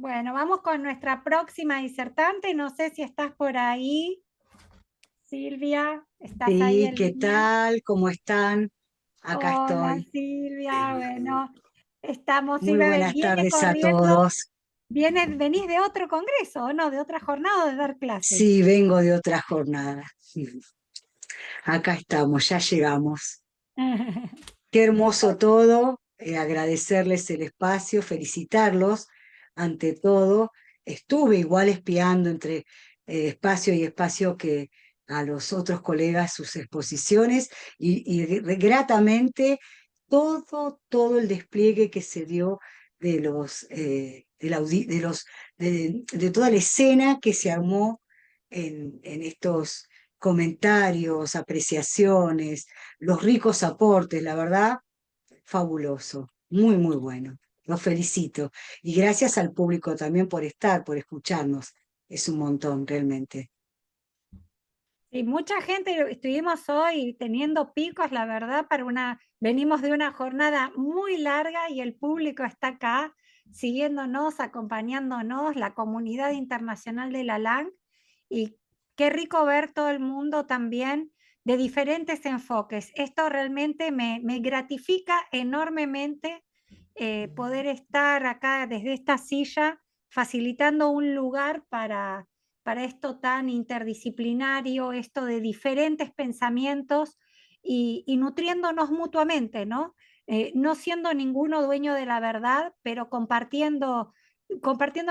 Bueno, vamos con nuestra próxima disertante. No sé si estás por ahí, Silvia. ¿Estás ahí Sí, en ¿qué línea? tal? ¿Cómo están? Acá Hola, estoy. Silvia. Bueno, estamos, Muy Silvia, buenas viene tardes a corriendo. todos. Venís de otro congreso, ¿o no? De otra jornada de dar clases. Sí, vengo de otra jornada. Acá estamos, ya llegamos. Qué hermoso todo. Agradecerles el espacio, felicitarlos ante todo. Estuve igual espiando entre espacio y espacio que a los otros colegas sus exposiciones y gratamente todo el despliegue que se dio de de toda la escena que se armó en estos comentarios, apreciaciones, los ricos aportes, la verdad, fabuloso, muy bueno. Los felicito. Y gracias al público también por estar, por escucharnos. Es un montón, realmente. Sí, mucha gente estuvimos hoy teniendo picos, la verdad, venimos de una jornada muy larga y el público está acá siguiéndonos, acompañándonos, la comunidad internacional de la LAN, y qué rico ver todo el mundo también de diferentes enfoques. Esto realmente me gratifica enormemente, poder estar acá desde esta silla facilitando un lugar para esto tan interdisciplinario, esto de diferentes pensamientos y nutriéndonos mutuamente, ¿no? No siendo ninguno dueño de la verdad, pero compartiendo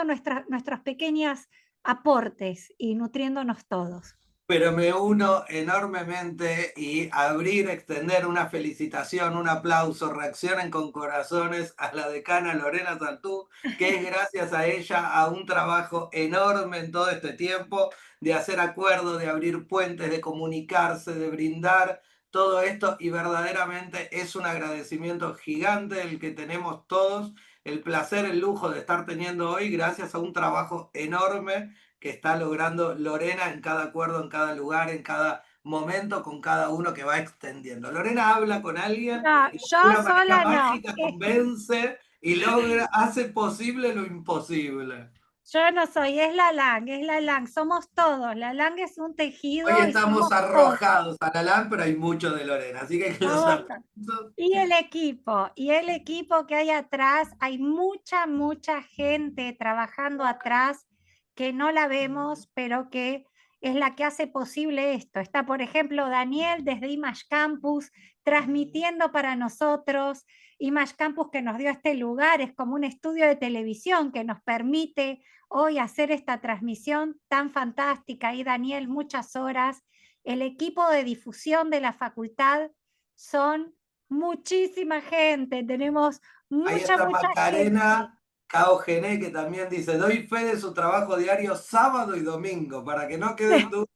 nuestros pequeños aportes y nutriéndonos todos. Pero me uno enormemente y extender una felicitación, un aplauso, reaccionen con corazones a la decana Lorena Saltú, que es gracias a ella a un trabajo enorme en todo este tiempo de hacer acuerdos, de abrir puentes, de comunicarse, de brindar todo esto y verdaderamente es un agradecimiento gigante el que tenemos todos, el placer, el lujo de estar teniendo hoy gracias a un trabajo enorme que está logrando Lorena en cada acuerdo, en cada lugar, en cada momento, con cada uno que va extendiendo. Lorena habla con alguien No, y de yo una manera sola no. mágica convence y logra, hace posible lo imposible. Yo no soy, es la LAN, somos todos. La LAN es un Hoy tejido y estamos somos todos. arrojados a la LAN, pero hay mucho de Lorena, así que los Somos aplausos. y el equipo que hay atrás, hay mucha gente trabajando atrás que no la vemos, pero que es la que hace posible esto. Está, por ejemplo, Daniel desde Image Campus transmitiendo para nosotros. Image Campus que nos dio este lugar, es como un estudio de televisión que nos permite hoy hacer esta transmisión tan fantástica. Y Daniel, muchas horas. El equipo de difusión de la facultad son muchísima gente, tenemos Ahí está mucha gente. Macarena Caogené, que también dice, doy fe de su trabajo diario sábado y domingo, para que no queden dudas.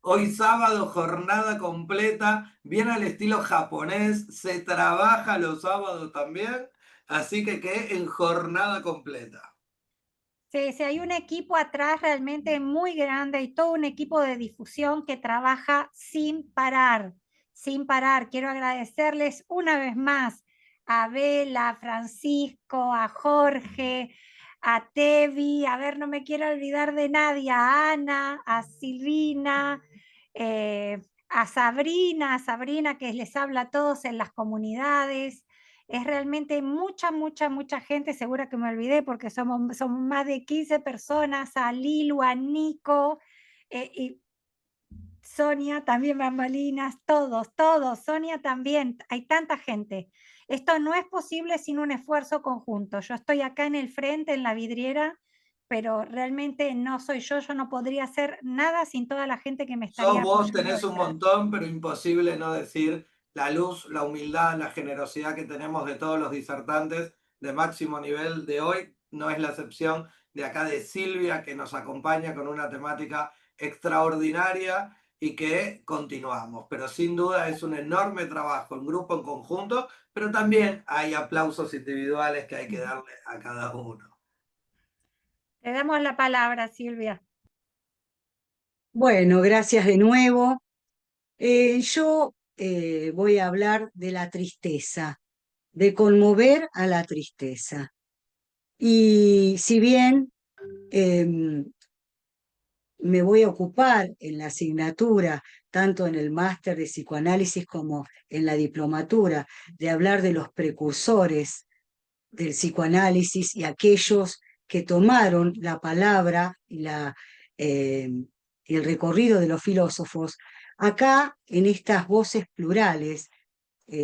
Hoy sábado, jornada completa, bien al estilo japonés, se trabaja los sábados también, así que en jornada completa. Sí, sí, hay un equipo atrás realmente muy grande y todo un equipo de difusión que trabaja sin parar, sin parar. Quiero agradecerles una vez más a Bela, a Francisco, a Jorge, a Tevi, a ver, no me quiero olvidar de nadie, a Ana, a Silvina, a Sabrina que les habla a todos en las comunidades. Es realmente mucha gente, segura que me olvidé porque somos más de 15 personas, a Lilu, a Nico, y Sonia también, bambalinas, todos, Sonia también, hay tanta gente. Esto no es posible sin un esfuerzo conjunto. Yo estoy acá en el frente, en la vidriera, pero realmente no soy yo no podría hacer nada sin toda la gente que me Sos estaría vos, apoyando tenés un detrás. montón, pero imposible no decir la luz, la humildad, la generosidad que tenemos de todos los disertantes de máximo nivel de hoy. No es la excepción de acá de Silvia, que nos acompaña con una temática extraordinaria y que continuamos. Pero sin duda es un enorme trabajo en grupo, en conjunto, pero también hay aplausos individuales que hay que darle a cada uno. Te damos la palabra, Silvia. Bueno, gracias de nuevo. Yo voy a hablar de la tristeza, de conmover a la tristeza. Y si bien me voy a ocupar en la asignatura, tanto en el máster de psicoanálisis como en la diplomatura, de hablar de los precursores del psicoanálisis y aquellos que tomaron la palabra y el recorrido de los filósofos. Acá, en estas voces plurales,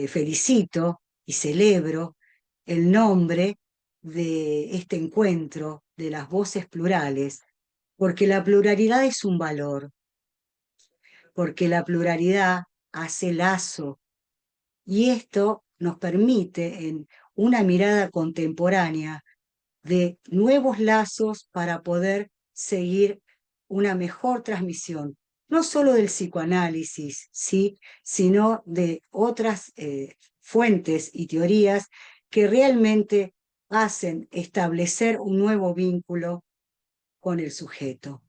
felicito y celebro el nombre de este encuentro de las voces plurales, porque la pluralidad es un valor, porque la pluralidad hace lazo, y esto nos permite, en una mirada contemporánea, de nuevos lazos para poder seguir una mejor transmisión, no solo del psicoanálisis, ¿sí?, sino de otras fuentes y teorías que realmente hacen establecer un nuevo vínculo con el sujeto.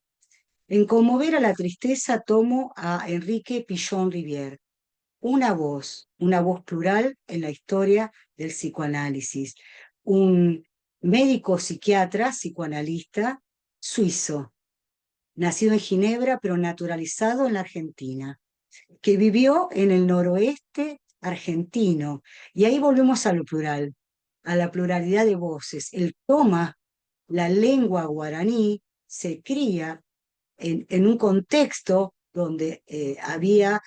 En Conmover a la tristeza tomo a Enrique Pichon Rivière, una voz plural en la historia del psicoanálisis, un médico psiquiatra, psicoanalista suizo, nacido en Ginebra pero naturalizado en la Argentina, que vivió en el noroeste argentino. Y ahí volvemos a lo plural, a la pluralidad de voces. Él toma la lengua guaraní, se cría en un contexto donde había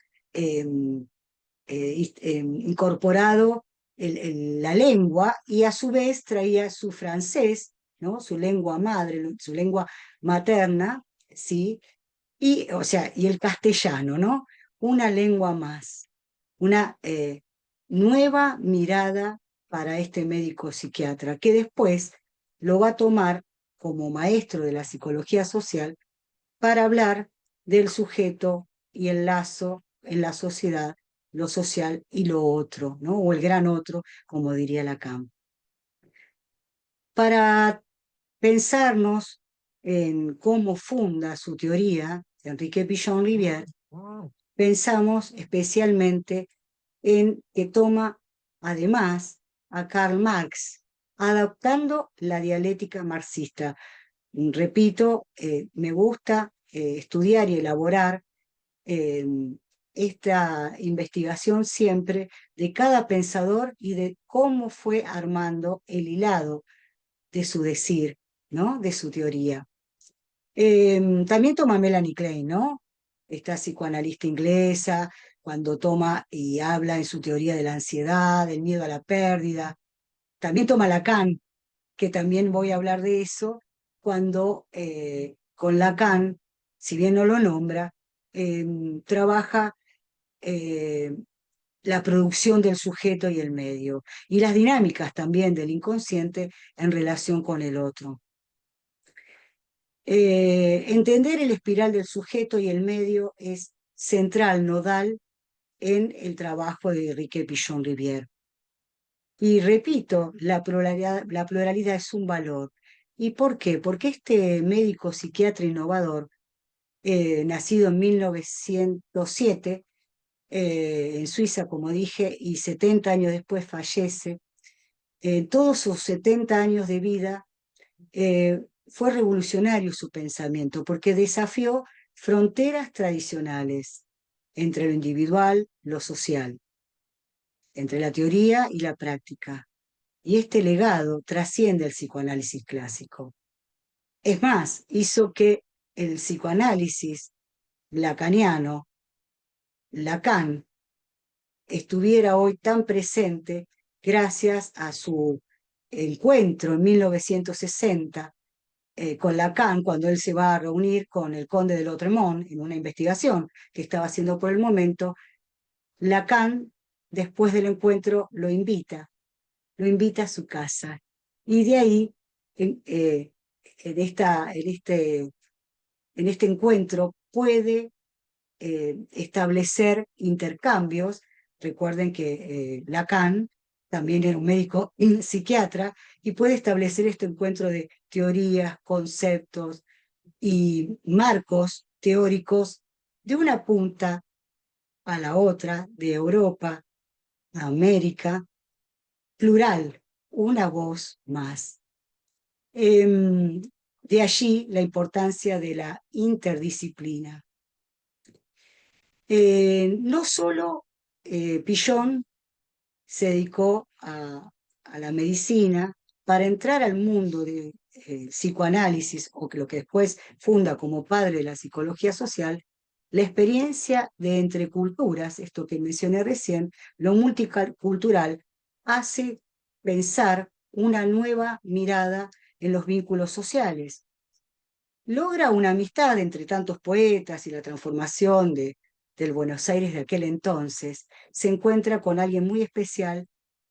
incorporado la lengua, y a su vez traía su francés, ¿no?, su lengua madre, su lengua materna, ¿sí?, y, o sea, y el castellano, ¿no?, una lengua más, una nueva mirada para este médico psiquiatra, que después lo va a tomar como maestro de la psicología social para hablar del sujeto y el lazo en la sociedad, lo social y lo otro, ¿no?, o el gran otro, como diría Lacan. Para pensarnos en cómo funda su teoría, Enrique Pichon Rivière, pensamos especialmente en que toma además a Karl Marx, adaptando la dialéctica marxista. Repito, me gusta estudiar y elaborar esta investigación siempre de cada pensador y de cómo fue armando el hilado de su decir, ¿no?, de su teoría. También toma Melanie Klein, ¿no?, esta psicoanalista inglesa, cuando toma y habla en su teoría de la ansiedad, del miedo a la pérdida. También toma Lacan, que también voy a hablar de eso, cuando con Lacan, si bien no lo nombra, trabaja la producción del sujeto y el medio, y las dinámicas también del inconsciente en relación con el otro. Entender el espiral del sujeto y el medio es central, nodal, en el trabajo de Enrique Pichon Rivière. Y repito, la pluralidad es un valor. ¿Y por qué? Porque este médico psiquiatra innovador, nacido en 1907, en Suiza, como dije, y 70 años después fallece, en todos sus 70 años de vida fue revolucionario su pensamiento, porque desafió fronteras tradicionales entre lo individual, lo social, entre la teoría y la práctica. Y este legado trasciende el psicoanálisis clásico. Es más, hizo que el psicoanálisis lacaniano, Lacan, estuviera hoy tan presente gracias a su encuentro en 1960 con Lacan, cuando él se va a reunir con el conde de Lautréamont en una investigación que estaba haciendo por el momento. Lacan, después del encuentro, lo invita a su casa. Y de ahí, en este encuentro, puede establecer intercambios. Recuerden que Lacan también era un médico psiquiatra, y puede establecer este encuentro de teorías, conceptos y marcos teóricos de una punta a la otra, de Europa a América, plural, una voz más. De allí la importancia de la interdisciplina. No solo Pichon se dedicó a la medicina para entrar al mundo del psicoanálisis, o que lo que después funda como padre de la psicología social, la experiencia de entre culturas, esto que mencioné recién, lo multicultural, hace pensar una nueva mirada en los vínculos sociales. Logra una amistad entre tantos poetas y la transformación del Buenos Aires de aquel entonces. Se encuentra con alguien muy especial,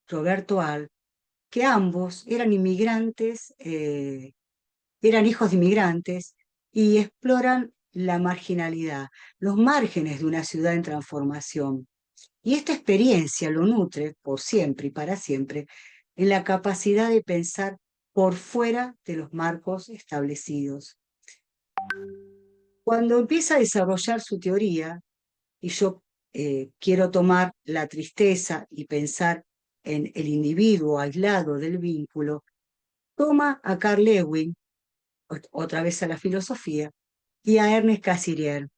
Roberto Al, que ambos eran inmigrantes, eran hijos de inmigrantes y exploran la marginalidad, los márgenes de una ciudad en transformación. Y esta experiencia lo nutre por siempre y para siempre en la capacidad de pensar por fuera de los marcos establecidos. Cuando empieza a desarrollar su teoría, y yo quiero tomar la tristeza y pensar en el individuo aislado del vínculo, toma a Carl Lewin, otra vez a la filosofía, y a Ernest Cassirer.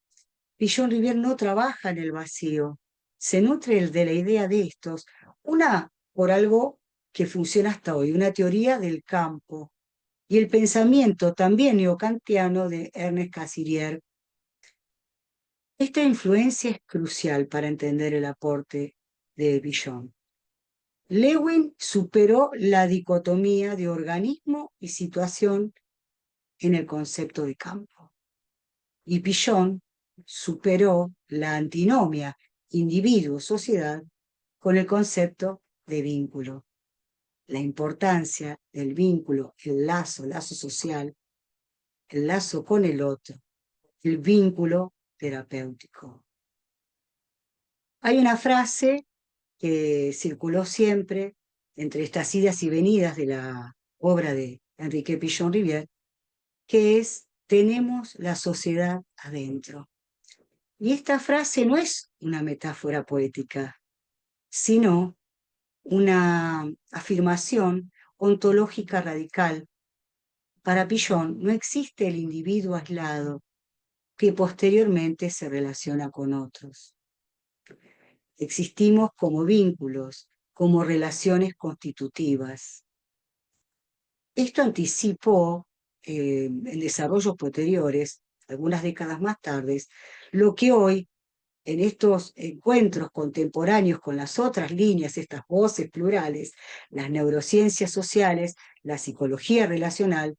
Pichon Rivière no trabaja en el vacío, se nutre de la idea de estos, una por algo que funciona hasta hoy, una teoría del campo, y el pensamiento también neocantiano de Ernest Cassirer. Esta influencia es crucial para entender el aporte de Pichon. Lewin superó la dicotomía de organismo y situación en el concepto de campo. Y Pichon superó la antinomia individuo-sociedad con el concepto de vínculo. La importancia del vínculo, el lazo social, el lazo con el otro, el vínculo terapéutico. Hay una frase que circuló siempre entre estas idas y venidas de la obra de Enrique Pichon Rivière, que es: tenemos la sociedad adentro. Y esta frase no es una metáfora poética, sino una afirmación ontológica radical. Para Pichon no existe el individuo aislado que posteriormente se relaciona con otros. Existimos como vínculos, como relaciones constitutivas. Esto anticipó en desarrollos posteriores, algunas décadas más tarde, lo que hoy, en estos encuentros contemporáneos con las otras líneas, estas voces plurales, las neurociencias sociales, la psicología relacional,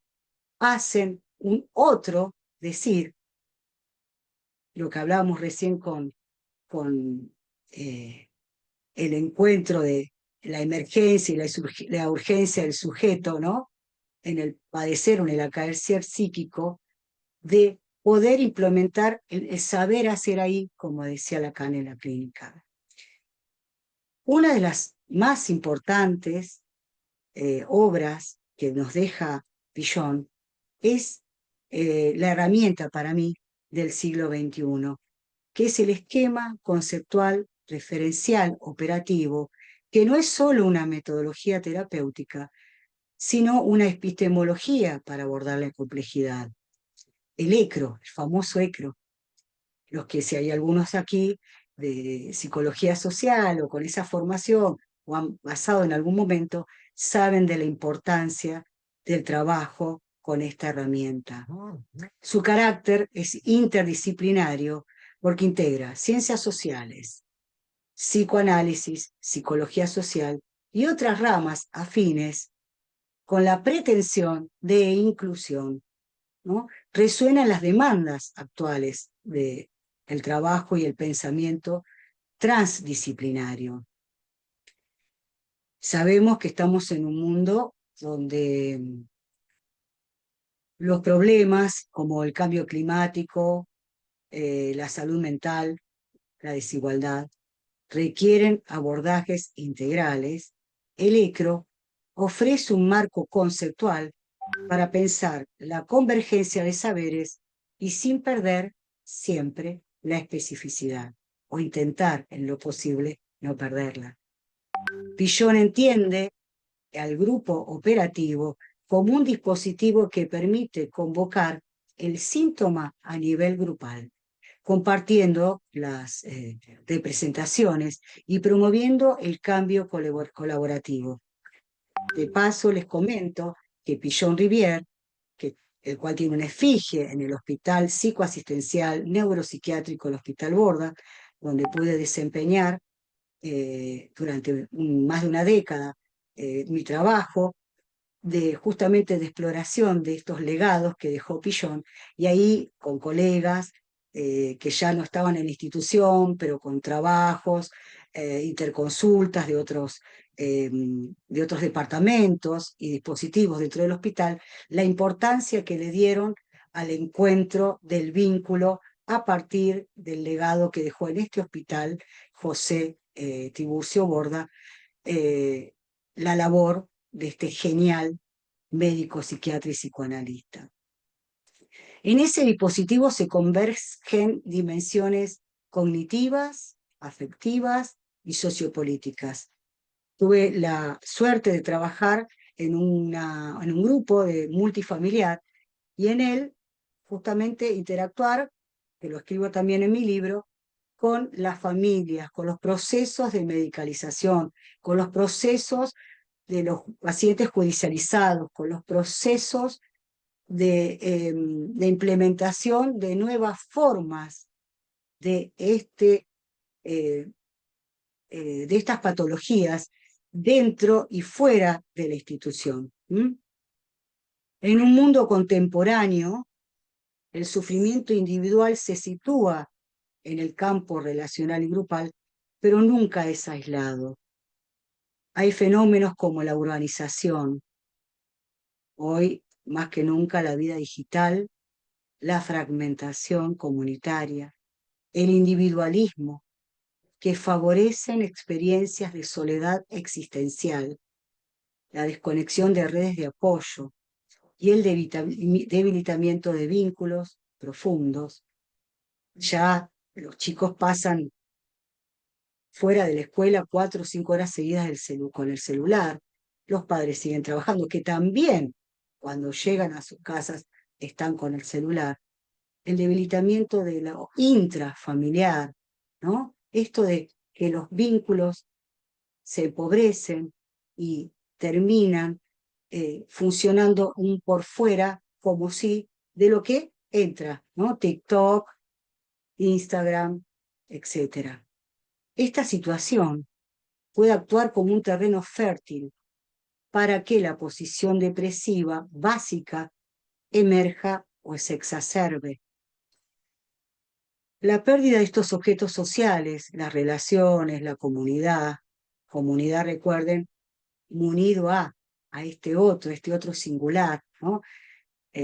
hacen un otro decir, lo que hablábamos recién con el encuentro de la emergencia y la urgencia del sujeto, ¿no? En el padecer o en el acaecer psíquico, de poder implementar el saber hacer ahí, como decía Lacan en la clínica. Una de las más importantes obras que nos deja Pichon es la herramienta para mí del siglo XXI, que es el esquema conceptual referencial operativo, que no es solo una metodología terapéutica, sino una epistemología para abordar la complejidad. El ECRO, el famoso ECRO, los que si hay algunos aquí de psicología social o con esa formación o han pasado en algún momento, saben de la importancia del trabajo con esta herramienta. Su carácter es interdisciplinario porque integra ciencias sociales, psicoanálisis, psicología social y otras ramas afines con la pretensión de inclusión, ¿no? Resuenan las demandas actuales del trabajo y el pensamiento transdisciplinario. Sabemos que estamos en un mundo donde los problemas como el cambio climático, la salud mental, la desigualdad, requieren abordajes integrales. El ECRO ofrece un marco conceptual para pensar la convergencia de saberes y sin perder siempre la especificidad, o intentar en lo posible no perderla. Pichon entiende al grupo operativo como un dispositivo que permite convocar el síntoma a nivel grupal, compartiendo las representaciones y promoviendo el cambio colaborativo. De paso, les comento que Pichon-Rivière, el cual tiene una efigie en el Hospital Psicoasistencial Neuropsiquiátrico, el Hospital Borda, donde pude desempeñar durante más de una década mi trabajo justamente de exploración de estos legados que dejó Pichon, y ahí con colegas que ya no estaban en la institución, pero con trabajos, interconsultas de otros departamentos y dispositivos dentro del hospital, la importancia que le dieron al encuentro del vínculo a partir del legado que dejó en este hospital José Tiburcio Borda, la labor de este genial médico, psiquiatra y psicoanalista. En ese dispositivo se convergen dimensiones cognitivas, afectivas y sociopolíticas. Tuve la suerte de trabajar en un grupo multifamiliar y en él justamente interactuar, que lo escribo también en mi libro, con las familias, con los procesos de medicalización, con los procesos de los pacientes judicializados, con los procesos de implementación de nuevas formas de, de estas patologías dentro y fuera de la institución. En un mundo contemporáneo, el sufrimiento individual se sitúa en el campo relacional y grupal, pero nunca es aislado. Hay fenómenos como la urbanización. Hoy, más que nunca, la vida digital, la fragmentación comunitaria, el individualismo, que favorecen experiencias de soledad existencial, la desconexión de redes de apoyo y el debilitamiento de vínculos profundos. Ya los chicos pasan fuera de la escuela 4 o 5 horas seguidas con el celular. Los padres siguen trabajando, que también cuando llegan a sus casas están con el celular. El debilitamiento de lo intrafamiliar, ¿no? Esto de que los vínculos se empobrecen y terminan funcionando un por fuera como si de lo que entra, ¿no? TikTok, Instagram, etc. Esta situación puede actuar como un terreno fértil para que la posición depresiva básica emerja o se exacerbe. La pérdida de estos objetos sociales, las relaciones, la comunidad, recuerden, unido a este otro singular, ¿no?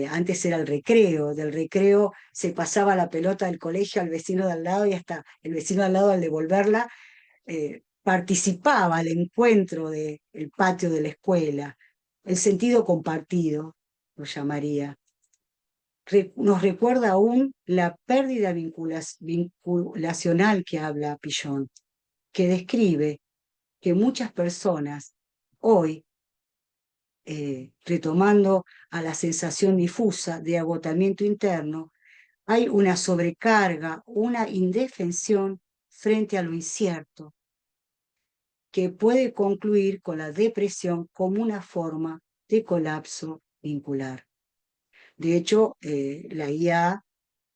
Antes era el recreo, del recreo se pasaba la pelota del colegio al vecino de al lado y hasta el vecino de al lado al devolverla participaba al encuentro del patio de la escuela, el sentido compartido, lo llamaría. Nos recuerda aún la pérdida vinculacional que habla Pichon, que describe que muchas personas hoy, retomando a la sensación difusa de agotamiento interno, hay una sobrecarga, una indefensión frente a lo incierto, que puede concluir con la depresión como una forma de colapso vincular. De hecho, la IA,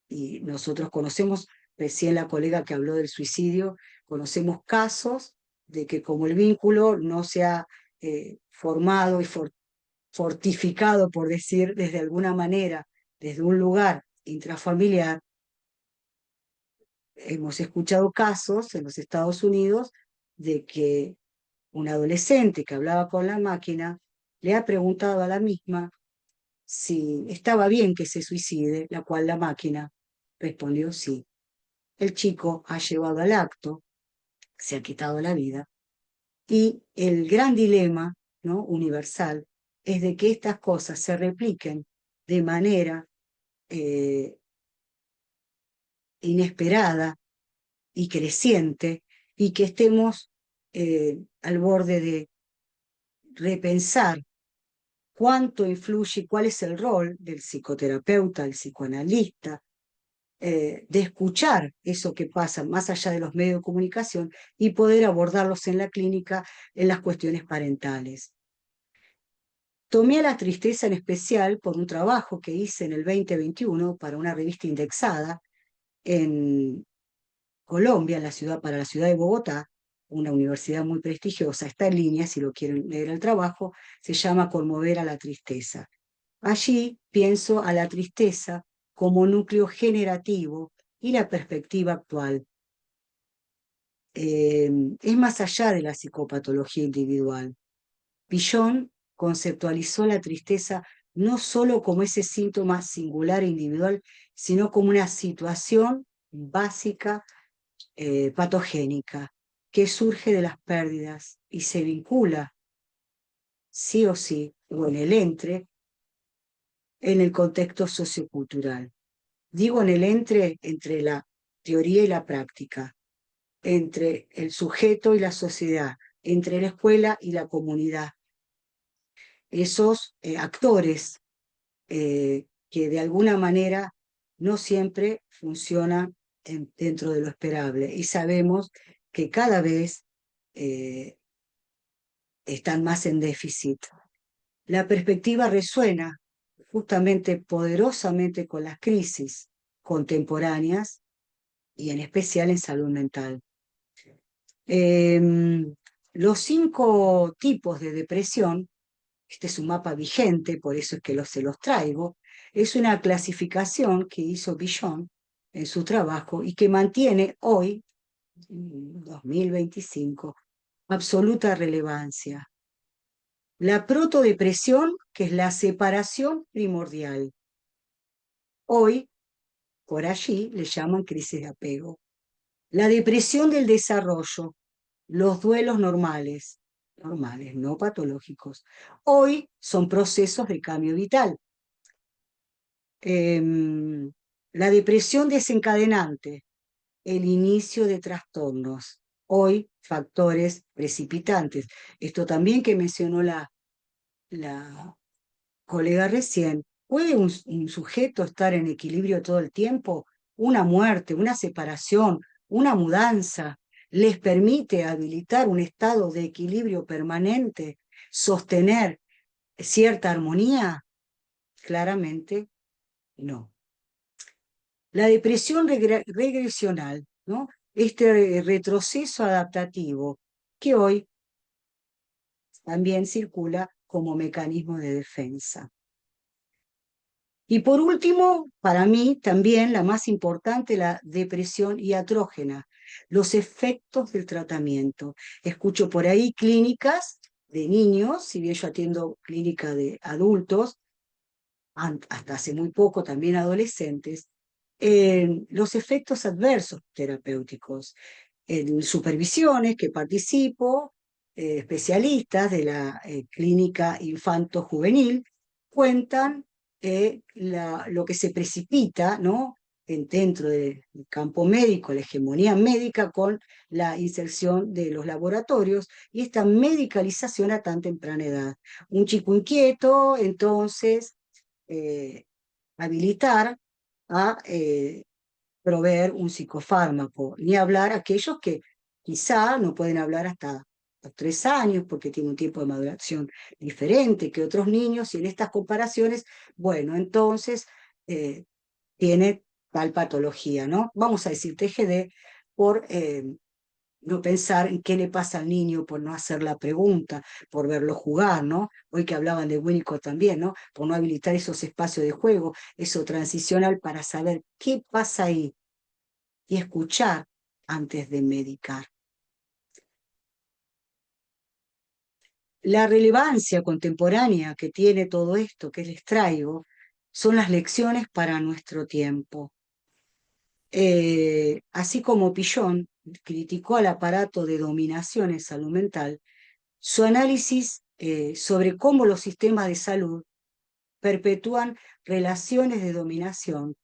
y nosotros conocemos, recién la colega que habló del suicidio, conocemos casos de que como el vínculo no se ha formado y fortificado, por decir, desde alguna manera, desde un lugar intrafamiliar, hemos escuchado casos en los Estados Unidos de que un adolescente que hablaba con la máquina le ha preguntado a la misma si estaba bien que se suicide, la cual la máquina respondió sí. El chico ha llevado al acto, se ha quitado la vida, y el gran dilema, ¿no?, universal es de que estas cosas se repliquen de manera inesperada y creciente, y que estemos al borde de repensar cuánto influye y cuál es el rol del psicoterapeuta, del psicoanalista, de escuchar eso que pasa más allá de los medios de comunicación y poder abordarlos en la clínica en las cuestiones parentales. Tomé a la tristeza en especial por un trabajo que hice en el 2021 para una revista indexada en Colombia, para la ciudad de Bogotá, una universidad muy prestigiosa, está en línea si lo quieren leer el trabajo, se llama Conmover a la tristeza. Allí pienso a la tristeza como núcleo generativo y la perspectiva actual. Es más allá de la psicopatología individual. Villon conceptualizó la tristeza no solo como ese síntoma singular e individual, sino como una situación básica patogénica que surge de las pérdidas y se vincula, sí o sí, o en el en el contexto sociocultural. Digo en el entre la teoría y la práctica, entre el sujeto y la sociedad, entre la escuela y la comunidad. Esos actores que de alguna manera no siempre funcionan dentro de lo esperable y sabemos que cada vez están más en déficit. La perspectiva resuena justamente poderosamente con las crisis contemporáneas y en especial en salud mental. Los 5 tipos de depresión, este es un mapa vigente, por eso es que se los traigo, es una clasificación que hizo Villon en su trabajo y que mantiene hoy, 2025, absoluta relevancia. La protodepresión, que es la separación primordial. Hoy, por allí, le llaman crisis de apego. La depresión del desarrollo, los duelos normales, no patológicos. Hoy son procesos de cambio vital. La depresión desencadenante, el inicio de trastornos. Hoy, factores precipitantes. Esto también que mencionó la colega recién, ¿puede un sujeto estar en equilibrio todo el tiempo? Una muerte, una separación, una mudanza, ¿les permite habilitar un estado de equilibrio permanente, sostener cierta armonía? Claramente no. La depresión regresional, ¿no? Este retroceso adaptativo que hoy también circula como mecanismo de defensa. Y por último, para mí también la más importante, la depresión iatrógena, los efectos del tratamiento. Escucho por ahí clínicas de niños, si bien yo atiendo clínica de adultos, hasta hace muy poco también adolescentes, los efectos adversos terapéuticos. En supervisiones que participo, especialistas de la clínica infanto-juvenil cuentan lo que se precipita, ¿no? Dentro del campo médico, la hegemonía médica con la inserción de los laboratorios y esta medicalización a tan temprana edad. Un chico inquieto, entonces, habilitar a proveer un psicofármaco, ni hablar aquellos que quizá no pueden hablar hasta los 3 años porque tienen un tiempo de maduración diferente que otros niños, y en estas comparaciones, bueno, entonces tiene tal patología, ¿no? Vamos a decir TGD por no pensar en qué le pasa al niño por no hacer la pregunta, por verlo jugar, ¿no? Hoy que hablaban de Winnicott también, ¿no? Por no habilitar esos espacios de juego, eso transicional para saber qué pasa ahí y escuchar antes de medicar. La relevancia contemporánea que tiene todo esto que les traigo son las lecciones para nuestro tiempo. Así como Villon criticó al aparato de dominación en salud mental, su análisis sobre cómo los sistemas de salud perpetúan relaciones de dominación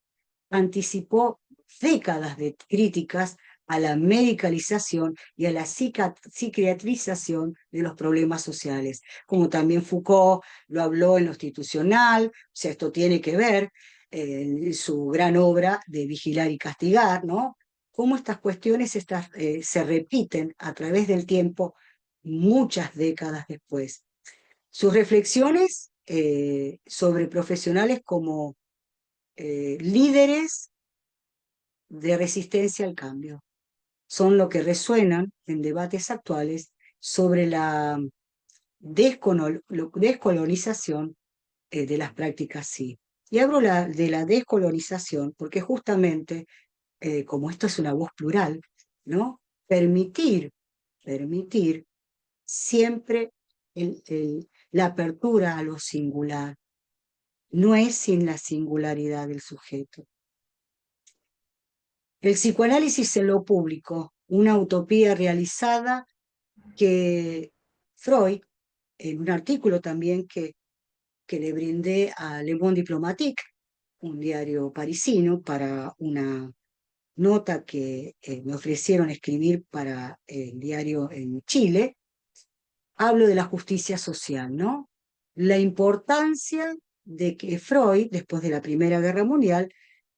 anticipó décadas de críticas a la medicalización y a la psiquiatrización de los problemas sociales, como también Foucault lo habló en lo institucional, o sea, esto tiene que ver en su gran obra de Vigilar y Castigar, ¿no? Cómo estas cuestiones se repiten a través del tiempo muchas décadas después. Sus reflexiones sobre profesionales como líderes de resistencia al cambio son lo que resuenan en debates actuales sobre la descolonización de las prácticas sí. Y hablo de la descolonización porque justamente, como esto es una voz plural, ¿no? Permitir siempre la apertura a lo singular. No es sin la singularidad del sujeto. El psicoanálisis en lo público, una utopía realizada que Freud, en un artículo también que le brindé a Le Monde Diplomatique, un diario parisino, para una nota que me ofrecieron escribir para el diario en Chile, hablo de la justicia social, ¿no? La importancia de que Freud, después de la Primera Guerra Mundial,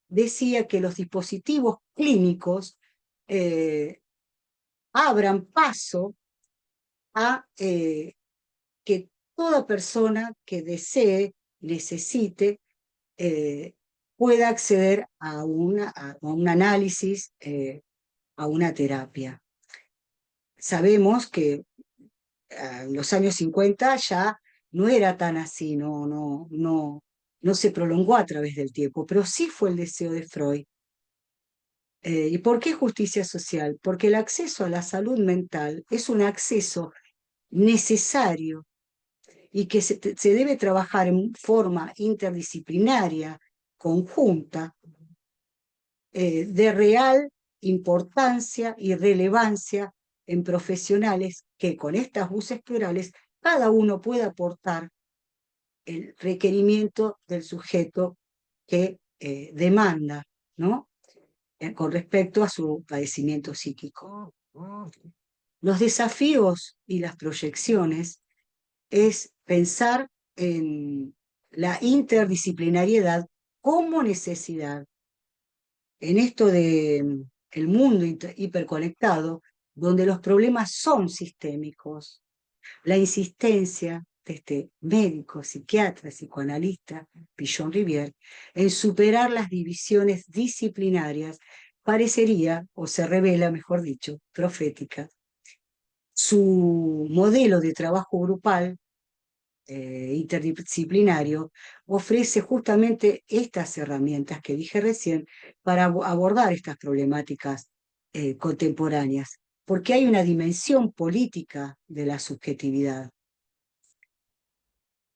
decía que los dispositivos clínicos abran paso a que toda persona que desee, necesite, pueda acceder a un análisis, a una terapia. Sabemos que en los años 50 ya no era tan así, no se prolongó a través del tiempo, pero sí fue el deseo de Freud. ¿Y por qué justicia social? Porque el acceso a la salud mental es un acceso necesario y que se debe trabajar en forma interdisciplinaria, conjunta, de real importancia y relevancia en profesionales que con estas voces plurales cada uno pueda aportar el requerimiento del sujeto que demanda, ¿no? Con respecto a su padecimiento psíquico. Los desafíos y las proyecciones es pensar en la interdisciplinariedad como necesidad. En esto de el mundo hiperconectado, donde los problemas son sistémicos, la insistencia de este médico, psiquiatra, psicoanalista, Pichon Rivière, en superar las divisiones disciplinarias, parecería, o se revela, mejor dicho, profética. Su modelo de trabajo grupal interdisciplinario ofrece justamente estas herramientas que dije recién para abordar estas problemáticas contemporáneas, porque hay una dimensión política de la subjetividad.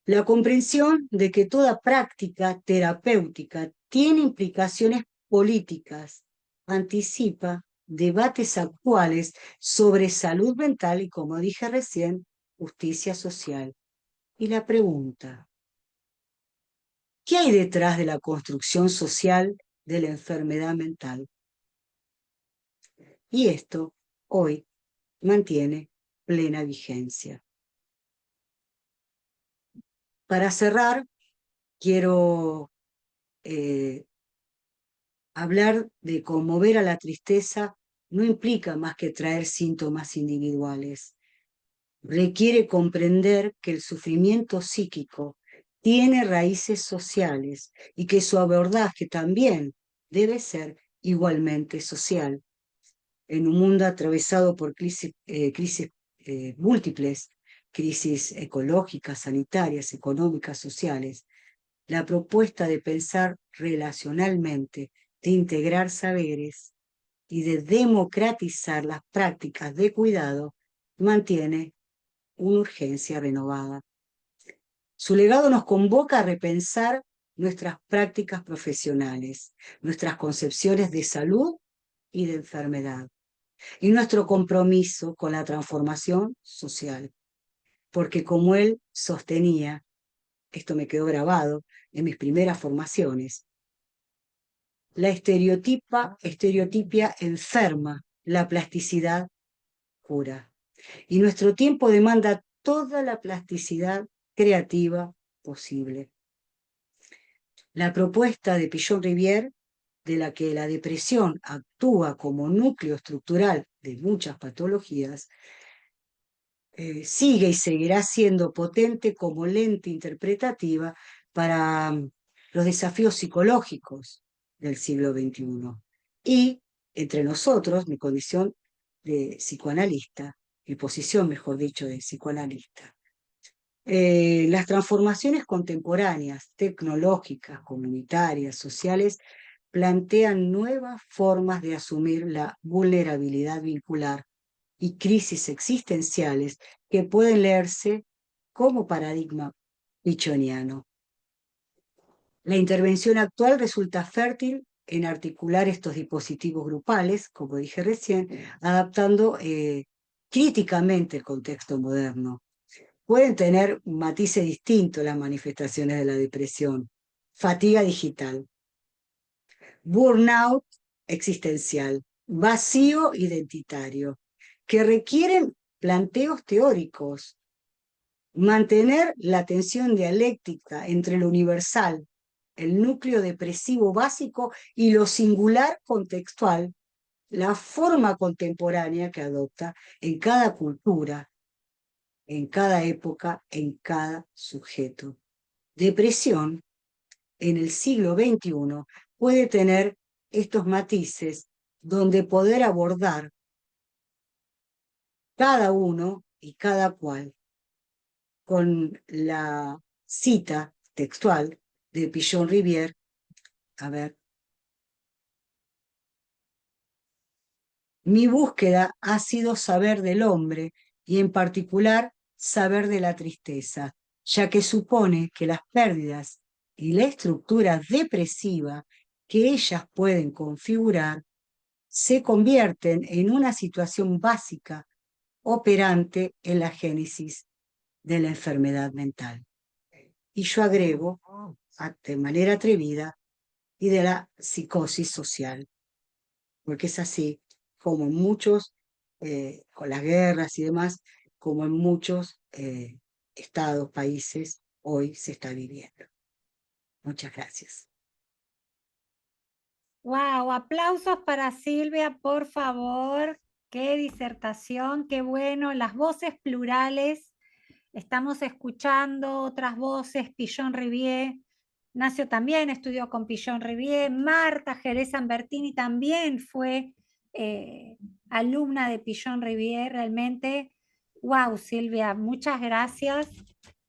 La comprensión de que toda práctica terapéutica tiene implicaciones políticas anticipa debates actuales sobre salud mental y, como dije recién, justicia social. Y la pregunta, ¿qué hay detrás de la construcción social de la enfermedad mental? Y esto hoy mantiene plena vigencia. Para cerrar, quiero hablar de conmover a la tristeza no implica más que traer síntomas individuales. Requiere comprender que el sufrimiento psíquico tiene raíces sociales y que su abordaje también debe ser igualmente social. En un mundo atravesado por crisis múltiples, crisis ecológicas, sanitarias, económicas, sociales, la propuesta de pensar relacionalmente, de integrar saberes y de democratizar las prácticas de cuidado mantiene una urgencia renovada. Su legado nos convoca a repensar nuestras prácticas profesionales, nuestras concepciones de salud y de enfermedad, y nuestro compromiso con la transformación social. Porque como él sostenía, esto me quedó grabado en mis primeras formaciones, la estereotipia enferma la plasticidad cura. Y nuestro tiempo demanda toda la plasticidad creativa posible. La propuesta de Pichon-Rivière, de la que la depresión actúa como núcleo estructural de muchas patologías, sigue y seguirá siendo potente como lente interpretativa para los desafíos psicológicos del siglo XXI. Y entre nosotros, mi condición de psicoanalista, mi posición, mejor dicho, de psicoanalista, las transformaciones contemporáneas, tecnológicas, comunitarias, sociales, plantean nuevas formas de asumir la vulnerabilidad vincular y crisis existenciales que pueden leerse como paradigma pichoniano. La intervención actual resulta fértil en articular estos dispositivos grupales, como dije recién, adaptando críticamente el contexto moderno. Pueden tener matices distintos las manifestaciones de la depresión: fatiga digital, burnout existencial, vacío identitario, que requieren planteos teóricos, mantener la tensión dialéctica entre lo universal, el núcleo depresivo básico, y lo singular contextual, la forma contemporánea que adopta en cada cultura, en cada época, en cada sujeto. Depresión en el siglo XXI puede tener estos matices donde poder abordar cada uno y cada cual con la cita textual de Pichon-Rivière. A ver. Mi búsqueda ha sido saber del hombre y en particular saber de la tristeza, ya que supone que las pérdidas y la estructura depresiva que ellas pueden configurar se convierten en una situación básica operante en la génesis de la enfermedad mental. Y yo agrego, de manera atrevida, y de la psicosis social, porque es así como en muchos, con las guerras y demás, como en muchos estados, países, hoy se está viviendo. Muchas gracias. Wow, aplausos para Silvia, por favor. Qué disertación, qué bueno. Las voces plurales. Estamos escuchando otras voces, Pichon-Rivière. Nacio también estudió con Pichon-Rivière. Marta Jerez Ambertini también fue alumna de Pichon-Rivière. Realmente, wow, Silvia, muchas gracias.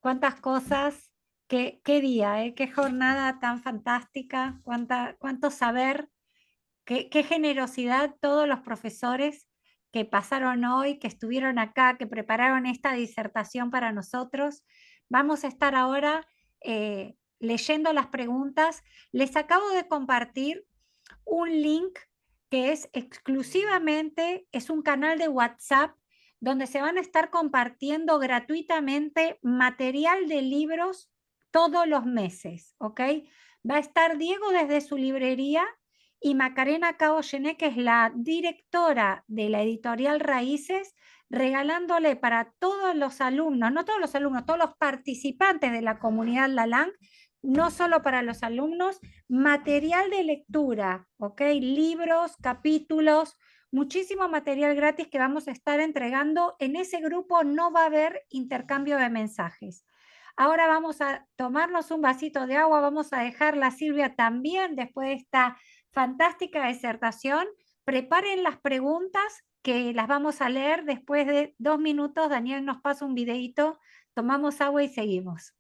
Cuántas cosas. Qué día, qué jornada tan fantástica, cuánto saber, qué generosidad todos los profesores que pasaron hoy, que estuvieron acá, que prepararon esta disertación para nosotros. Vamos a estar ahora leyendo las preguntas. Les acabo de compartir un link que es exclusivamente, es un canal de WhatsApp donde se van a estar compartiendo gratuitamente material de libros todos los meses, ¿ok? Va a estar Diego desde su librería y Macarena Caboyené, que es la directora de la editorial Raíces, regalándole para todos los alumnos, no todos los alumnos, todos los participantes de la comunidad Lalang, no solo para los alumnos, material de lectura, ¿ok? Libros, capítulos, muchísimo material gratis que vamos a estar entregando. En ese grupo no va a haber intercambio de mensajes. Ahora vamos a tomarnos un vasito de agua, vamos a dejarla a Silvia también después de esta fantástica disertación. Preparen las preguntas que las vamos a leer después de 2 minutos. Daniel nos pasa un videito, tomamos agua y seguimos.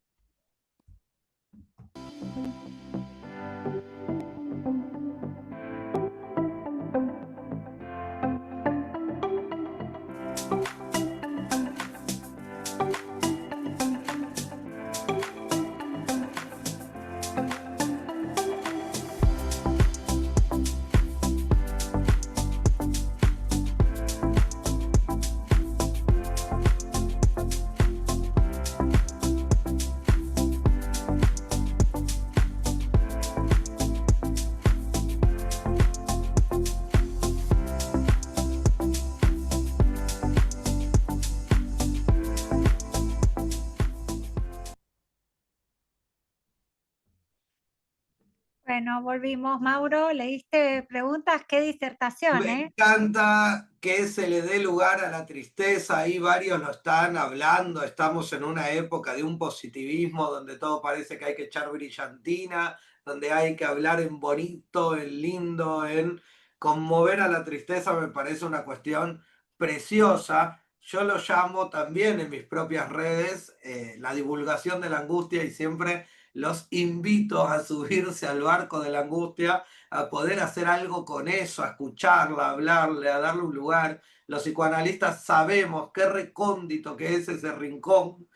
Bueno, volvimos. Mauro, leíste preguntas, qué disertación, Me ¿eh? encanta que se le dé lugar a la tristeza, ahí varios lo están hablando, estamos en una época de un positivismo donde todo parece que hay que echar brillantina, donde hay que hablar en bonito, en lindo, en conmover a la tristeza, me parece una cuestión preciosa. Yo lo llamo también en mis propias redes la divulgación de la angustia y siempre los invito a subirse al barco de la angustia, a poder hacer algo con eso, a escucharla, a hablarle, a darle un lugar. Los psicoanalistas sabemos qué recóndito que es ese rincón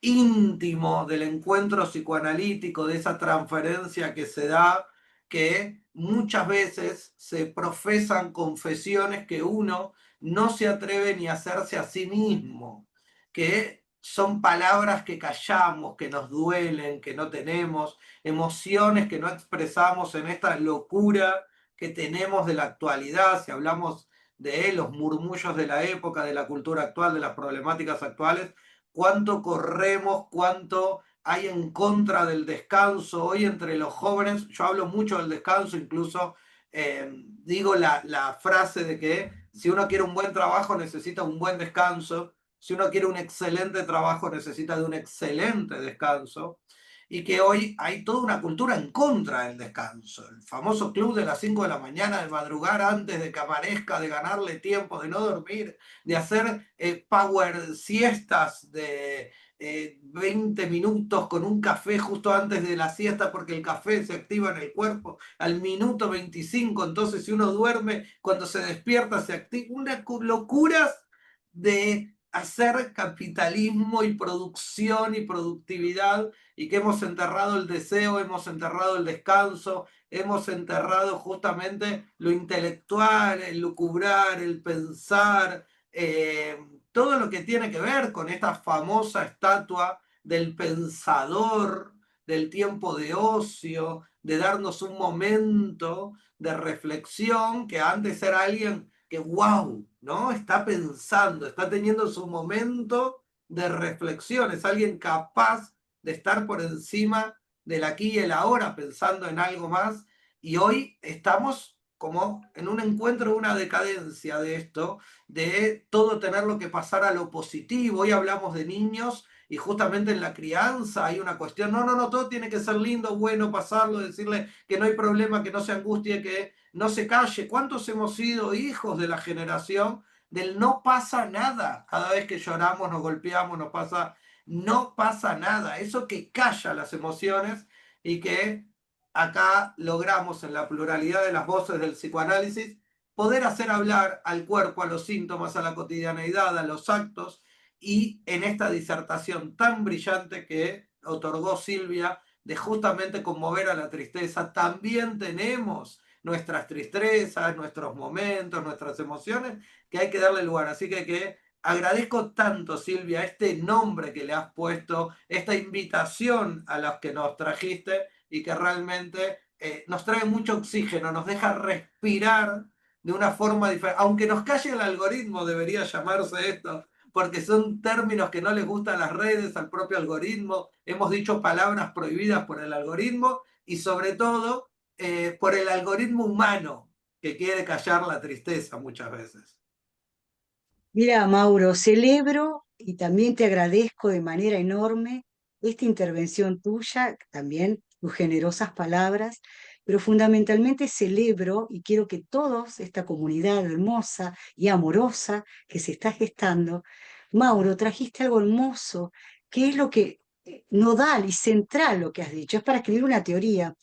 íntimo del encuentro psicoanalítico, de esa transferencia que se da, que muchas veces se profesan confesiones que uno no se atreve ni a hacerse a sí mismo, que son palabras que callamos, que nos duelen, que no tenemos, emociones que no expresamos en esta locura que tenemos de la actualidad, si hablamos de los murmullos de la época, de la cultura actual, de las problemáticas actuales, cuánto corremos, cuánto hay en contra del descanso. Hoy entre los jóvenes, yo hablo mucho del descanso, incluso digo la frase de que si uno quiere un buen trabajo necesita un buen descanso, si uno quiere un excelente trabajo necesita de un excelente descanso, y que hoy hay toda una cultura en contra del descanso. El famoso club de las 5 de la mañana, de madrugar antes de que amanezca, de ganarle tiempo, de no dormir, de hacer power siestas de 20 minutos con un café justo antes de la siesta, porque el café se activa en el cuerpo al minuto 25, entonces si uno duerme, cuando se despierta se activa. Unas locuras de hacer capitalismo y producción y productividad, y que hemos enterrado el deseo, hemos enterrado el descanso, hemos enterrado justamente lo intelectual, el lucubrar, el pensar, todo lo que tiene que ver con esta famosa estatua del pensador, del tiempo de ocio, de darnos un momento de reflexión, que antes era alguien que, wow, ¿no? Está pensando, está teniendo su momento de reflexión, es alguien capaz de estar por encima del aquí y el ahora, pensando en algo más, y hoy estamos como en un encuentro, una decadencia de esto, de todo tenerlo que pasar a lo positivo. Hoy hablamos de niños y justamente en la crianza hay una cuestión, no, todo tiene que ser lindo, bueno, pasarlo, decirle que no hay problema, que no se angustie, que no se calle. ¿Cuántos hemos sido hijos de la generación del no pasa nada? Cada vez que lloramos, nos golpeamos, no pasa nada. Eso que calla las emociones, y que acá logramos en la pluralidad de las voces del psicoanálisis poder hacer hablar al cuerpo, a los síntomas, a la cotidianeidad, a los actos, y en esta disertación tan brillante que otorgó Silvia de justamente conmover a la tristeza, también tenemos nuestras tristezas, nuestros momentos, nuestras emociones, que hay que darle lugar. Así que agradezco tanto, Silvia, este nombre que le has puesto, esta invitación a los que nos trajiste, y que realmente nos trae mucho oxígeno, nos deja respirar de una forma diferente. Aunque nos calle el algoritmo, debería llamarse esto, porque son términos que no les gustan a las redes, al propio algoritmo. Hemos dicho palabras prohibidas por el algoritmo, y sobre todo por el algoritmo humano, que quiere callar la tristeza muchas veces. Mira, Mauro, celebro y también te agradezco de manera enorme esta intervención tuya, también tus generosas palabras, pero fundamentalmente celebro y quiero que todos, esta comunidad hermosa y amorosa que se está gestando, Mauro, trajiste algo hermoso, que es lo que nodal y central lo que has dicho, es para escribir una teoría,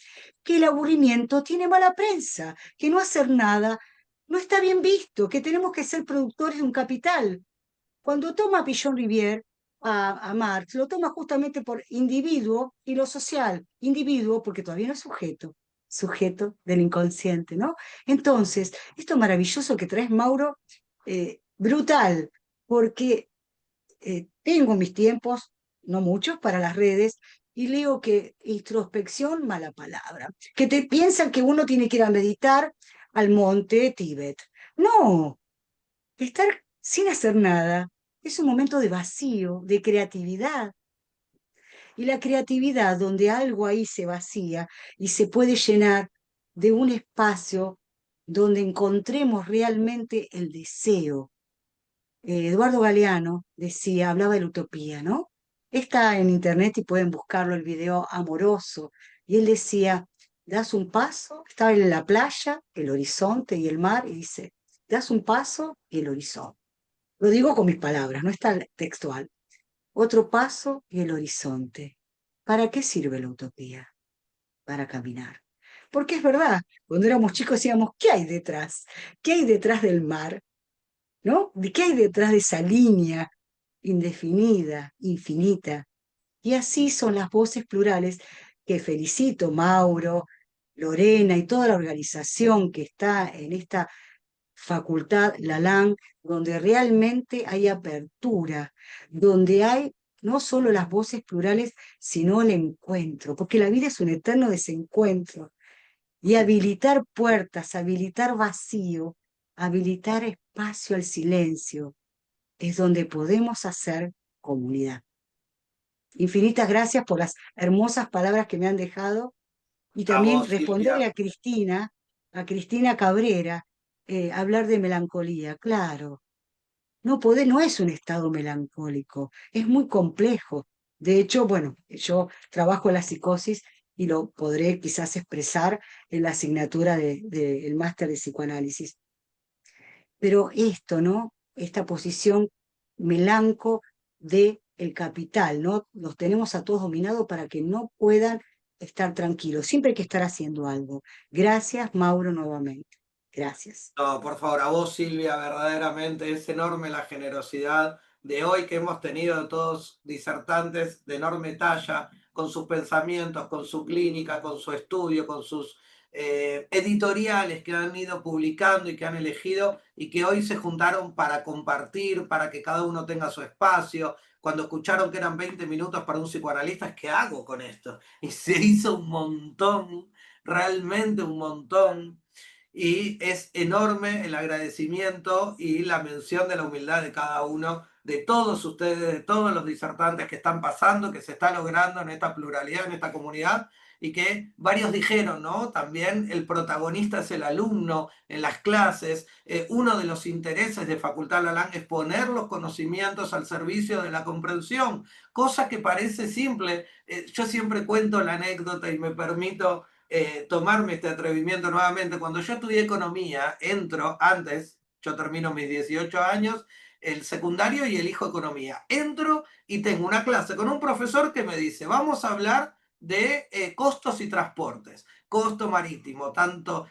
que el aburrimiento tiene mala prensa, que no hacer nada no está bien visto, que tenemos que ser productores de un capital. Cuando toma Pillon Rivière a Marx, lo toma justamente por individuo y lo social. Individuo porque todavía no es sujeto, sujeto del inconsciente, ¿no? Entonces, esto maravilloso que traes, Mauro, brutal, porque tengo mis tiempos, no muchos, para las redes, y leo que introspección, mala palabra, que te piensan que uno tiene que ir a meditar al monte Tíbet. No, estar sin hacer nada es un momento de vacío, de creatividad. Y la creatividad, donde algo ahí se vacía y se puede llenar de un espacio donde encontremos realmente el deseo. Eduardo Galeano decía, hablaba de la utopía, ¿no? Está en internet y pueden buscarlo, el video amoroso. Y él decía, das un paso, estaba en la playa, el horizonte y el mar, y dice, das un paso y el horizonte. Lo digo con mis palabras, no está textual. Otro paso y el horizonte. ¿Para qué sirve la utopía? Para caminar. Porque es verdad, cuando éramos chicos decíamos, ¿qué hay detrás? ¿Qué hay detrás del mar? ¿No? ¿De qué hay detrás de esa línea indefinida, infinita? Y así son las voces plurales que felicito, Mauro, Lorena y toda la organización que está en esta facultad, la LAN, donde realmente hay apertura, donde hay no solo las voces plurales, sino el encuentro, porque la vida es un eterno desencuentro. Y habilitar puertas, habilitar vacío, habilitar espacio al silencio, es donde podemos hacer comunidad. Infinitas gracias por las hermosas palabras que me han dejado y A también vos, responderle Silvia. A Cristina Cabrera, hablar de melancolía. Claro, no poder, no es un estado melancólico, es muy complejo. De hecho, bueno, yo trabajo en la psicosis y lo podré quizás expresar en la asignatura del máster de psicoanálisis. Pero esto, ¿no? Esta posición melanco de el capital, ¿no? Los tenemos a todos dominados para que no puedan estar tranquilos. Siempre hay que estar haciendo algo. Gracias, Mauro, nuevamente. Gracias. No, por favor, a vos, Silvia, verdaderamente es enorme la generosidad de hoy que hemos tenido todos disertantes de enorme talla, con sus pensamientos, con su clínica, con su estudio, con sus editoriales que han ido publicando y que han elegido y que hoy se juntaron para compartir, para que cada uno tenga su espacio. Cuando escucharon que eran 20 minutos para un psicoanalista, ¿qué hago con esto? Y se hizo un montón, realmente un montón. Y es enorme el agradecimiento y la mención de la humildad de cada uno, de todos ustedes, de todos los disertantes que están pasando, que se está logrando en esta pluralidad, en esta comunidad, y que varios dijeron, ¿no? También el protagonista es el alumno en las clases. Uno de los intereses de Facultad Lalán es poner los conocimientos al servicio de la comprensión, cosa que parece simple. Yo siempre cuento la anécdota y me permito tomarme este atrevimiento nuevamente. Cuando yo estudié economía, entro antes, yo termino mis 18 años, el secundario y elijo economía. Entro y tengo una clase con un profesor que me dice, vamos a hablar de costos y transportes. Costo marítimo, tanto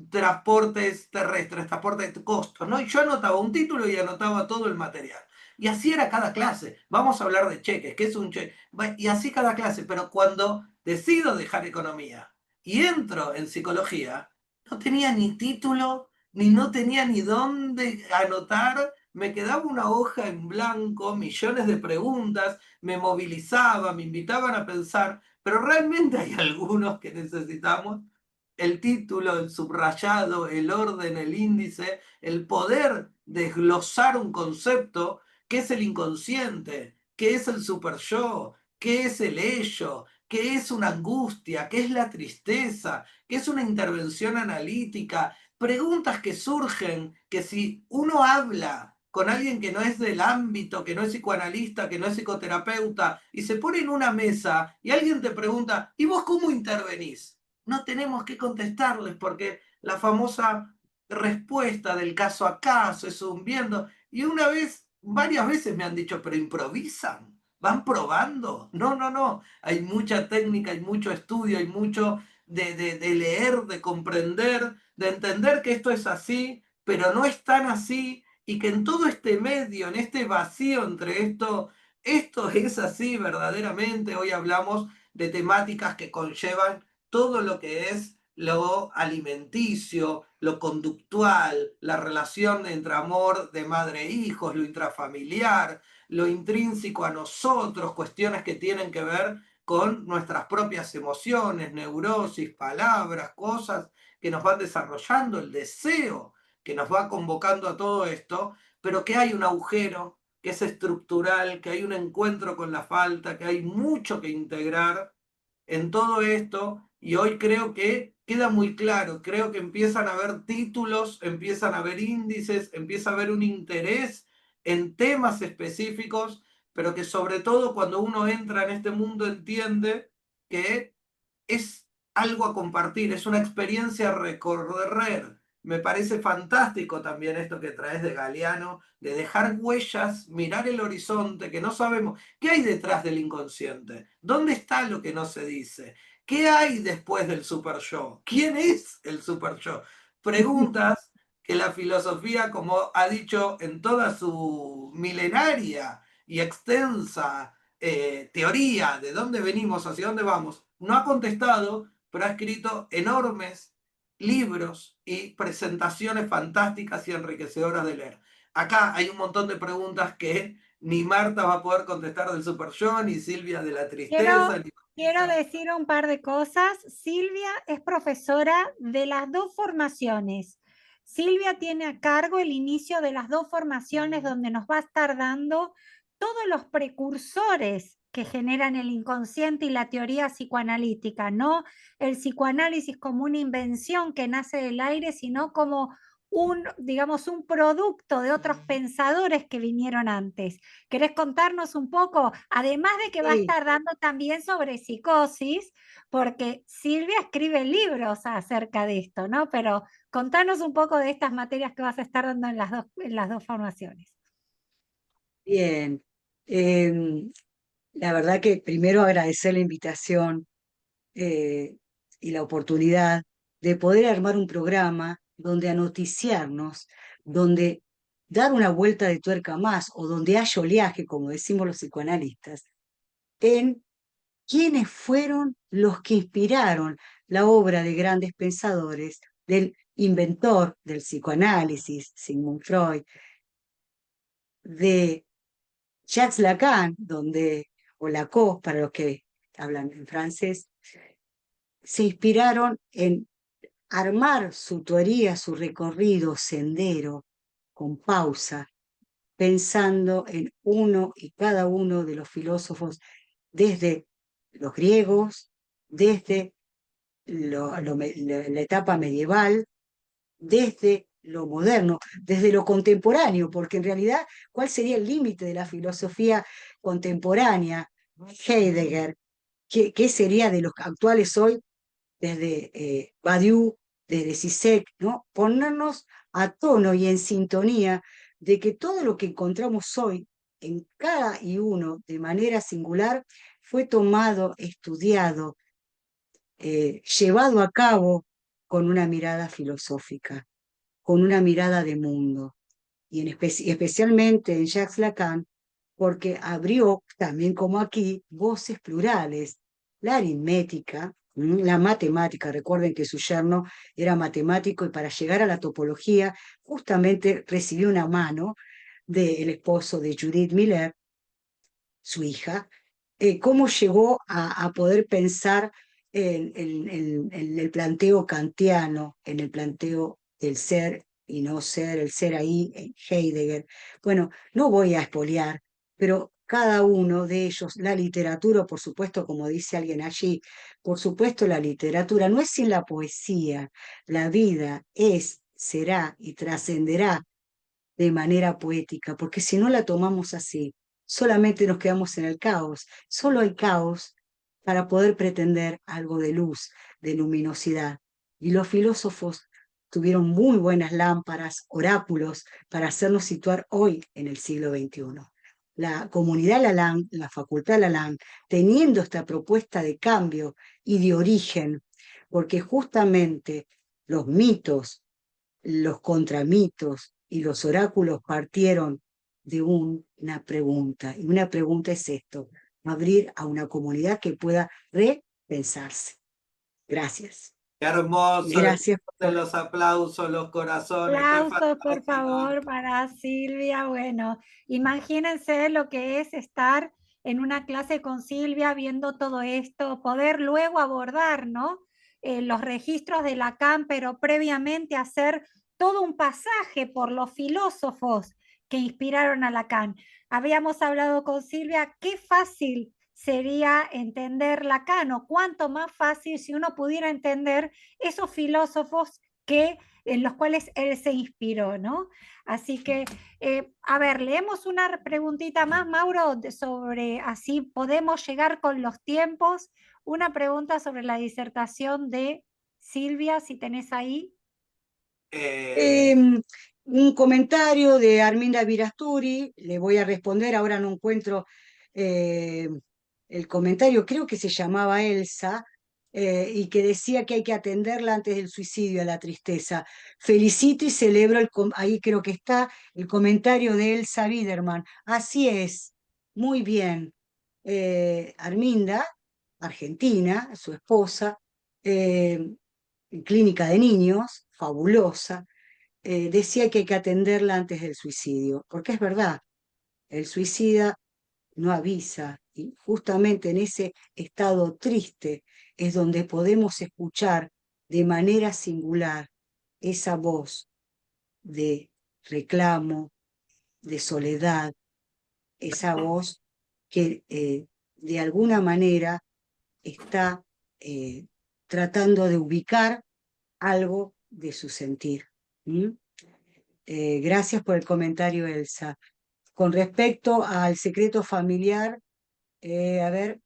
transportes terrestres, transportes, costos, ¿no? Y yo anotaba un título y anotaba todo el material. Y así era cada clase. Vamos a hablar de cheques, ¿qué es un cheque? Y así cada clase. Pero cuando decido dejar economía y entro en psicología, no tenía ni título, ni no tenía ni dónde anotar, me quedaba una hoja en blanco, millones de preguntas, me movilizaba, me invitaban a pensar, pero realmente hay algunos que necesitamos el título, el subrayado, el orden, el índice, el poder desglosar un concepto que es el inconsciente, que es el super yo, qué es el ello, qué es una angustia, qué es la tristeza, qué es una intervención analítica, preguntas que surgen, que si uno habla con alguien que no es del ámbito, que no es psicoanalista, que no es psicoterapeuta, y se pone en una mesa y alguien te pregunta, ¿y vos cómo intervenís? No tenemos que contestarles porque la famosa respuesta del caso a caso es un viendo. Y una vez, varias veces me han dicho, pero improvisan. ¿Van probando? No, no, no. Hay mucha técnica, hay mucho estudio, hay mucho de leer, de comprender, de entender que esto es así, pero no es tan así, y que en todo este medio, en este vacío entre esto es así verdaderamente. Hoy hablamos de temáticas que conllevan todo lo que es lo alimenticio, lo conductual, la relación entre amor de madre e hijos, lo intrafamiliar, lo intrínseco a nosotros, cuestiones que tienen que ver con nuestras propias emociones, neurosis, palabras, cosas que nos van desarrollando, el deseo que nos va convocando a todo esto, pero que hay un agujero que es estructural, que hay un encuentro con la falta, que hay mucho que integrar en todo esto, y hoy creo que queda muy claro, creo que empiezan a haber títulos, empiezan a haber índices, empieza a haber un interés en temas específicos, pero que sobre todo cuando uno entra en este mundo entiende que es algo a compartir, es una experiencia a recorrer. Me parece fantástico también esto que traes de Galeano, de dejar huellas, mirar el horizonte, que no sabemos qué hay detrás del inconsciente, dónde está lo que no se dice, qué hay después del super yo, quién es el super yo. Preguntas que la filosofía, como ha dicho en toda su milenaria y extensa teoría de dónde venimos, hacia dónde vamos, no ha contestado, pero ha escrito enormes libros y presentaciones fantásticas y enriquecedoras de leer. Acá hay un montón de preguntas que ni Marta va a poder contestar del Super Yo, ni Silvia de la tristeza. Quiero decir un par de cosas. Silvia es profesora de las dos formaciones. Silvia tiene a cargo el inicio de las dos formaciones donde nos va a estar dando todos los precursores que generan el inconsciente y la teoría psicoanalítica, no el psicoanálisis como una invención que nace del aire, sino como digamos, un producto de otros pensadores que vinieron antes. ¿Querés contarnos un poco? Además de que va a Sí, estar dando también sobre psicosis, porque Silvia escribe libros acerca de esto, ¿no? Pero contanos un poco de estas materias que vas a estar dando en las dos formaciones. bien. La verdad que primero agradecer la invitación eh, y la oportunidad de poder armar un programa donde anoticiarnos, donde dar una vuelta de tuerca más o donde haya oleaje, como decimos los psicoanalistas, en quiénes fueron los que inspiraron la obra de grandes pensadores, del inventor del psicoanálisis, Sigmund Freud, de Jacques Lacan, o Lacan, para los que hablan en francés, se inspiraron en armar su teoría, su recorrido sendero, con pausa, pensando en uno y cada uno de los filósofos, desde los griegos, desde la etapa medieval, desde lo moderno, desde lo contemporáneo, porque en realidad, ¿cuál sería el límite de la filosofía contemporánea? Heidegger, ¿qué sería de los actuales hoy? Desde Badiou, desde Zizek, ¿no? Ponernos a tono y en sintonía de que todo lo que encontramos hoy en cada y uno de manera singular fue tomado, estudiado, llevado a cabo con una mirada filosófica, con una mirada de mundo, y especialmente en Jacques Lacan, porque abrió, también como aquí, voces plurales, la aritmética, la matemática. Recuerden que su yerno era matemático y para llegar a la topología justamente recibió una mano del esposo de Judith Miller, su hija. Cómo llegó a poder pensar en el planteo kantiano, en el planteo del ser y no ser, el ser ahí, en Heidegger. Bueno, no voy a espolear, pero cada uno de ellos, la literatura, por supuesto, como dice alguien allí, por supuesto la literatura no es sin la poesía, la vida es, será y trascenderá de manera poética, porque si no la tomamos así, solamente nos quedamos en el caos. Solo hay caos para poder pretender algo de luz, de luminosidad. Y los filósofos tuvieron muy buenas lámparas, oráculos, para hacernos situar hoy en el siglo XXI. La comunidad Lalang, la facultad Lalang, teniendo esta propuesta de cambio y de origen, porque justamente los mitos, los contramitos y los oráculos partieron de una pregunta. Y una pregunta es esto: abrir a una comunidad que pueda repensarse. Gracias. Qué hermoso, Gracias. de los aplausos, los corazones, qué Aplausos, por fantástico. favor, para Silvia. Bueno, imagínense lo que es estar en una clase con Silvia viendo todo esto, poder luego abordar, ¿no? Los registros de Lacan, pero previamente hacer todo un pasaje por los filósofos que inspiraron a Lacan. Habíamos hablado con Silvia, qué fácil sería entender Lacan, o cuánto más fácil si uno pudiera entender esos filósofos en los cuales él se inspiró, ¿no? Así que, a ver, leemos una preguntita más, Mauro, sobre así podemos llegar con los tiempos. Una pregunta sobre la disertación de Silvia, si tenés ahí. Un comentario de Arminda Virasturi, le voy a responder, ahora no encuentro eh, el comentario, creo que se llamaba Elsa, y que decía que hay que atenderla antes del suicidio, a la tristeza. Felicito y celebro, ahí creo que está el comentario de Elsa Biderman. Así es, muy bien. Arminda, argentina, su esposa, clínica de niños, fabulosa, decía que hay que atenderla antes del suicidio, porque es verdad, el suicida no avisa, y justamente en ese estado triste es donde podemos escuchar de manera singular esa voz de reclamo, de soledad, esa voz que de alguna manera está tratando de ubicar algo de su sentir. ¿Mm? Gracias por el comentario, Elsa. Con respecto al secreto familiar, a ver,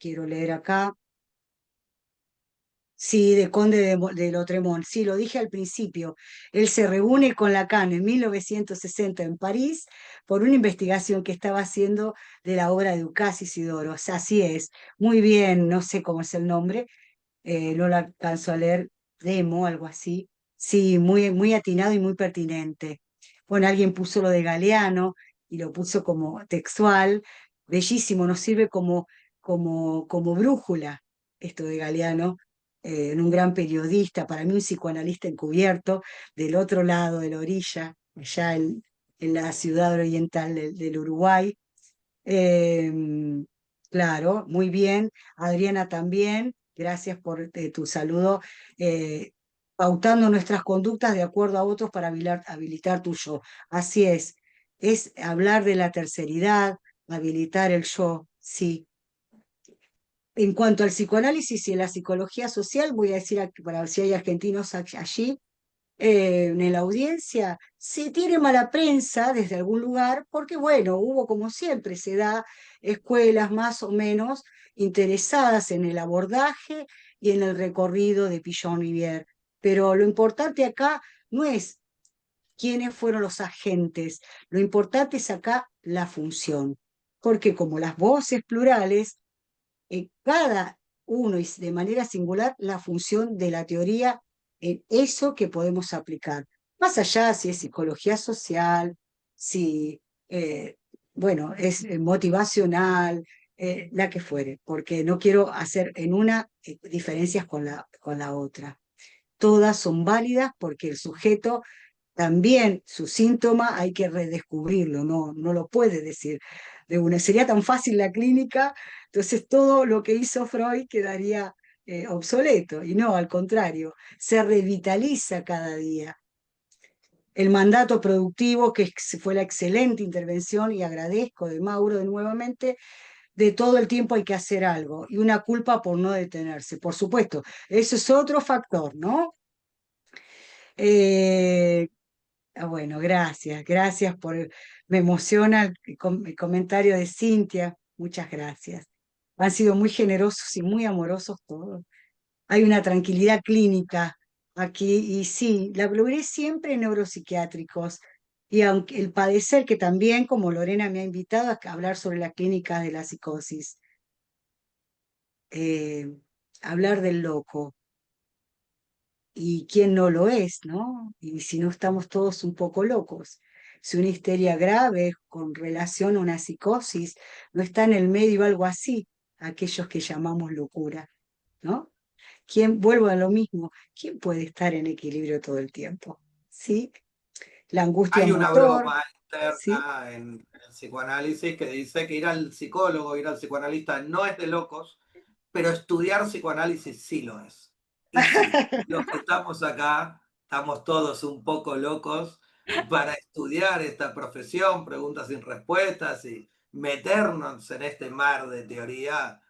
quiero leer acá. Sí, de Conde de Lautremont. Sí, lo dije al principio. Él se reúne con Lacan en 1960 en París por una investigación que estaba haciendo de la obra de Ducas Isidoro. O sea, así es. Muy bien, no sé cómo es el nombre, no lo alcanzo a leer, Demo, algo así. Sí, muy, muy atinado y muy pertinente. Bueno, alguien puso lo de Galeano y lo puso como textual, bellísimo, nos sirve como brújula esto de Galeano, en un gran periodista, para mí un psicoanalista encubierto, del otro lado de la orilla, allá en la ciudad oriental del Uruguay. Em, claro, muy bien. Adriana también, gracias por tu saludo. Eh, Pautando nuestras conductas de acuerdo a otros para habilitar tu yo. Así es hablar de la terceridad, habilitar el yo, sí. En cuanto al psicoanálisis y la psicología social, voy a decir para ver si hay argentinos allí, en la audiencia, se tiene mala prensa desde algún lugar, porque bueno, hubo como siempre, se da escuelas más o menos interesadas en el abordaje y en el recorrido de Pichon Rivière. Pero lo importante acá no es quiénes fueron los agentes, lo importante es acá la función, porque como las voces plurales, cada uno y de manera singular la función de la teoría en eso que podemos aplicar. Más allá si es psicología social, si, bueno, es motivacional, la que fuere, porque no quiero hacer en una diferencias con la otra. Todas son válidas porque el sujeto también su síntoma hay que redescubrirlo, no lo puede decir de una. Sería tan fácil la clínica, entonces todo lo que hizo Freud quedaría obsoleto, y no, al contrario, se revitaliza cada día. El mandato productivo, que fue la excelente intervención, y agradezco de Mauro de nuevamente, de todo el tiempo hay que hacer algo, y una culpa por no detenerse, por supuesto, eso es otro factor, ¿no? Eh, bueno, gracias me emociona el comentario de Cintia, muchas gracias. Han sido muy generosos y muy amorosos todos. Hay una tranquilidad clínica aquí y sí, la logré siempre en neuropsiquiátricos y aunque el padecer que también, como Lorena me ha invitado a hablar sobre la clínica de la psicosis, eh, hablar del loco. ¿Y quién no lo es, no? Y si no estamos todos un poco locos. Si una histeria grave con relación a una psicosis no está en el medio algo así, aquellos que llamamos locura, ¿no? Vuelvo a lo mismo, ¿quién puede estar en equilibrio todo el tiempo? ¿Sí? La angustia Hay una motor, broma ¿sí? interna en el psicoanálisis que dice que ir al psicólogo, ir al psicoanalista no es de locos, pero estudiar psicoanálisis sí lo es. Y sí, los que estamos acá estamos todos un poco locos, para estudiar esta profesión, preguntas sin respuestas y meternos en este mar de teoría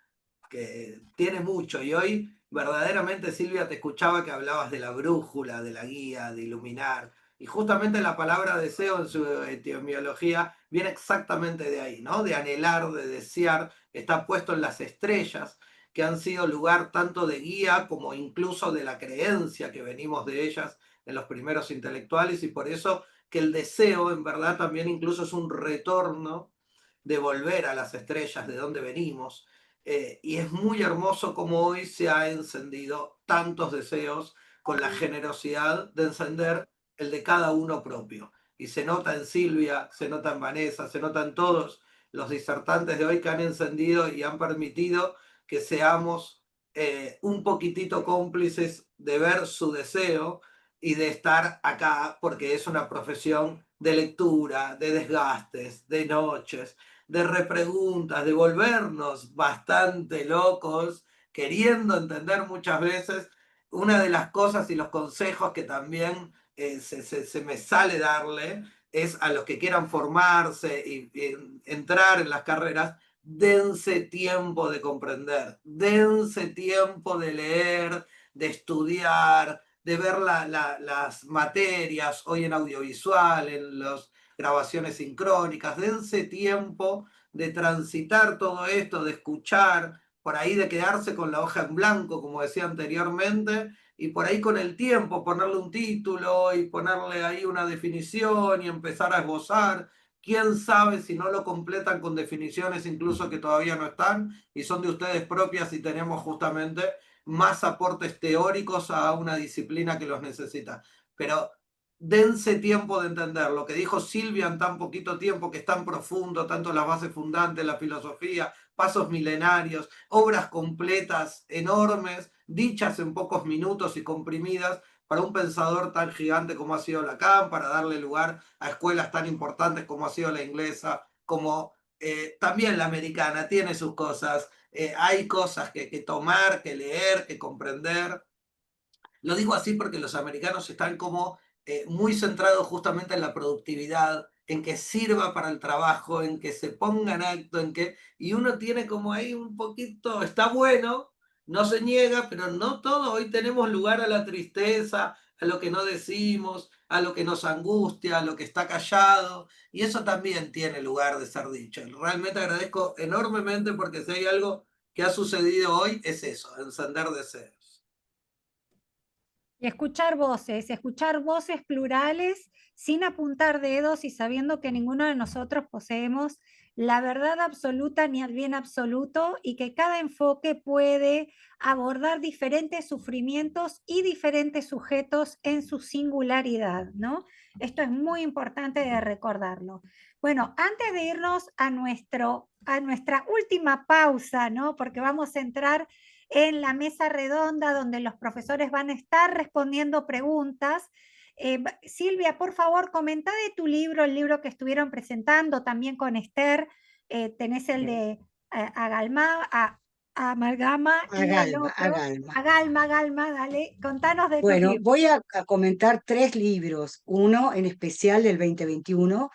que tiene mucho. Y hoy, verdaderamente, Silvia, te escuchaba que hablabas de la brújula, de la guía, de iluminar. Y justamente la palabra deseo en su etimología viene exactamente de ahí, ¿no? De anhelar, de desear, está puesto en las estrellas, que han sido lugar tanto de guía como incluso de la creencia que venimos de ellas en los primeros intelectuales, y por eso que el deseo en verdad también incluso es un retorno de volver a las estrellas de donde venimos. Y es muy hermoso como hoy se ha encendido tantos deseos con la generosidad de encender el de cada uno propio. Y se nota en Silvia, se nota en Vanessa, se nota en todos los disertantes de hoy que han encendido y han permitido que seamos un poquitito cómplices de ver su deseo y de estar acá, porque es una profesión de lectura, de desgastes, de noches, de repreguntas, de volvernos bastante locos, queriendo entender muchas veces. Una de las cosas y los consejos que también se me sale darle es a los que quieran formarse y entrar en las carreras, dense tiempo de comprender, dense tiempo de leer, de estudiar, de ver las materias hoy en audiovisual, en las grabaciones sincrónicas, dense tiempo de transitar todo esto, de escuchar, por ahí de quedarse con la hoja en blanco, como decía anteriormente, y por ahí con el tiempo ponerle un título y ponerle ahí una definición y empezar a esbozar. Quién sabe si no lo completan con definiciones incluso que todavía no están y son de ustedes propias y tenemos justamente más aportes teóricos a una disciplina que los necesita. Pero dense tiempo de entender lo que dijo Silvia en tan poquito tiempo, que es tan profundo, tanto las bases fundantes, la filosofía, pasos milenarios, obras completas, enormes, dichas en pocos minutos y comprimidas para un pensador tan gigante como ha sido Lacan, para darle lugar a escuelas tan importantes como ha sido la inglesa, como también la americana, tiene sus cosas, hay cosas que tomar, que leer, que comprender. Lo digo así porque los americanos están como muy centrados justamente en la productividad, en que sirva para el trabajo, en que se ponga en acto, en que... Y uno tiene como ahí un poquito, está bueno, no se niega, pero no todo. Hoy tenemos lugar a la tristeza, a lo que no decimos, a lo que nos angustia, a lo que está callado, y eso también tiene lugar de ser dicho. Realmente agradezco enormemente porque si hay algo que ha sucedido hoy es eso, encender deseos. Y escuchar voces plurales sin apuntar dedos y sabiendo que ninguno de nosotros poseemos la verdad absoluta ni el bien absoluto y que cada enfoque puede abordar diferentes sufrimientos y diferentes sujetos en su singularidad, ¿no? Esto es muy importante de recordarlo. Bueno, antes de irnos a nuestra última pausa, ¿no? Porque vamos a entrar en la mesa redonda donde los profesores van a estar respondiendo preguntas. Silvia, por favor, comenta de tu libro, el libro que estuvieron presentando también con Esther. Tenés el de Amalgama y el Agalma, otro, Agalma. Agalma, dale, contanos de tus Bueno, libros. voy a comentar tres libros, uno en especial del 2021,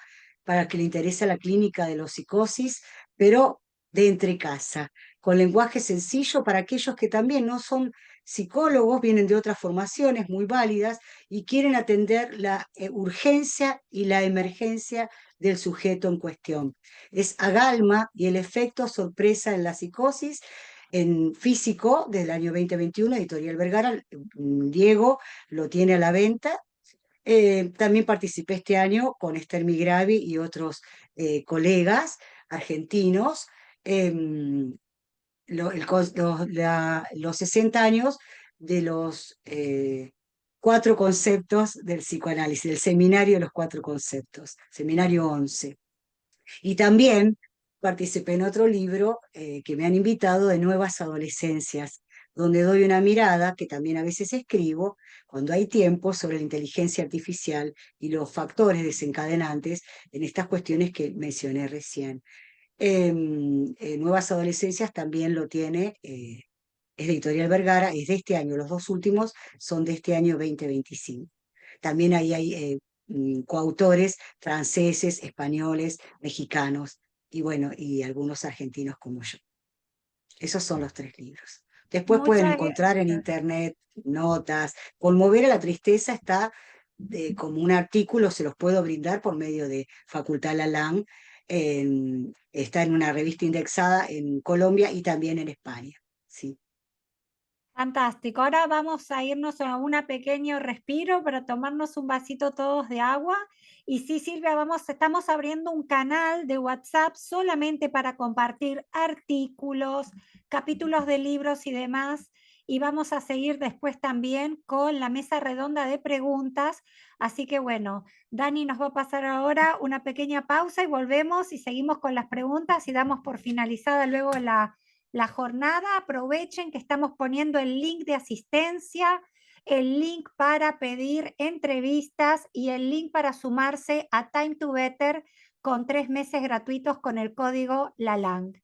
para que le interese la clínica de los psicosis, pero de entre casa, con lenguaje sencillo para aquellos que también no son psicólogos, vienen de otras formaciones muy válidas y quieren atender la urgencia y la emergencia del sujeto en cuestión. Es Agalma y el efecto sorpresa en la psicosis, en físico del año 2021, Editorial Vergara. Diego lo tiene a la venta. También participé este año con Esther Migravi y otros colegas argentinos. Los 60 años de los cuatro conceptos del psicoanálisis, del seminario de los cuatro conceptos, seminario 11. Y también participé en otro libro que me han invitado, de Nuevas Adolescencias, donde doy una mirada, que también a veces escribo, cuando hay tiempo, sobre la inteligencia artificial y los factores desencadenantes en estas cuestiones que mencioné recién. Nuevas Adolescencias también lo tiene, es de Editorial Vergara, es de este año, los dos últimos son de este año 2025. También ahí hay coautores franceses, españoles, mexicanos y bueno, y algunos argentinos como yo. Esos son los 3 libros. Después pueden Muchas encontrar en gracias. internet notas. Conmover a la tristeza está como un artículo, se los puedo brindar por medio de Facultad Lalang. Está en una revista indexada en Colombia y también en España. Sí. Fantástico. Ahora vamos a irnos a un pequeño respiro para tomarnos un vasito todos de agua. Y sí, Silvia, estamos abriendo un canal de WhatsApp solamente para compartir artículos, capítulos de libros y demás. Y vamos a seguir después también con la mesa redonda de preguntas. Así que bueno, Dani nos va a pasar ahora una pequeña pausa y volvemos y seguimos con las preguntas y damos por finalizada luego la jornada. Aprovechen que estamos poniendo el link de asistencia, el link para pedir entrevistas y el link para sumarse a Time to Better con 3 meses gratuitos con el código LALANG.